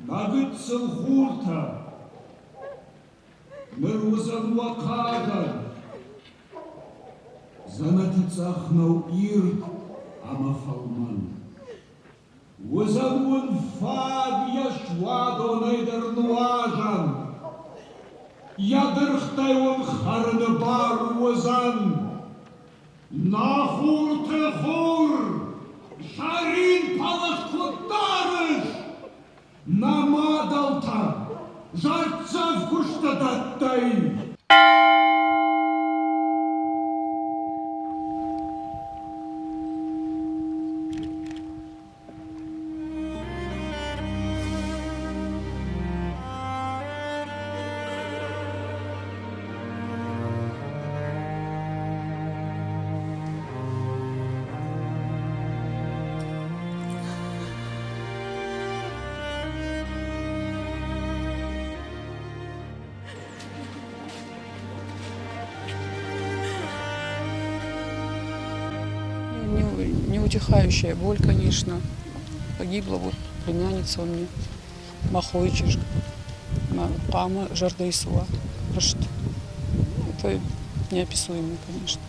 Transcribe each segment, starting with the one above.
Нагыцыл хурта, мырузан вакадан, занатыцахнау ирк амафалман. Узанун фаг яшвадо найдернуажан, ядырхтай он харны бар узан. Нахур ты хур, шарин палах кутарыш, намадалта, жарца в куштадаттай. Неутихающая боль, конечно. Погибла вот племянница у меня, Махойчиш, Кама Жардайсуа. Это неописуемо, конечно.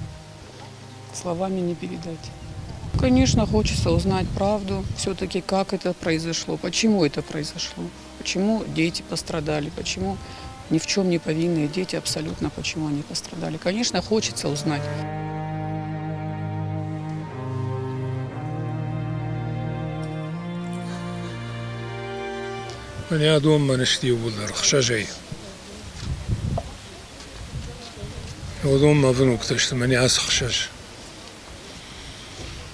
Словами не передать. Конечно, хочется узнать правду, все-таки как это произошло, почему это произошло, почему дети пострадали, почему ни в чем не повинные дети абсолютно, почему они пострадали. Конечно, хочется узнать. من دوم ما نشتي ولر خشاجي ودوم ما بنوك تشت من يعس خشاج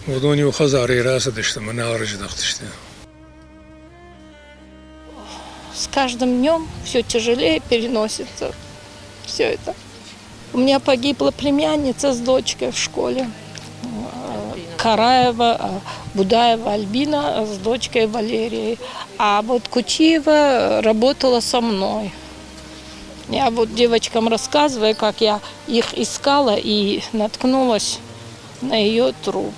ودوني وخزاري راس دشت من أرج دختشت. С каждым днем все тяжелее переносится все это. У меня погибла племянница с дочкой в школе. Караева, Будаева Альбина с дочкой Валерией. А вот Кутиева работала со мной. Я вот девочкам рассказываю, как я их искала и наткнулась на ее труп.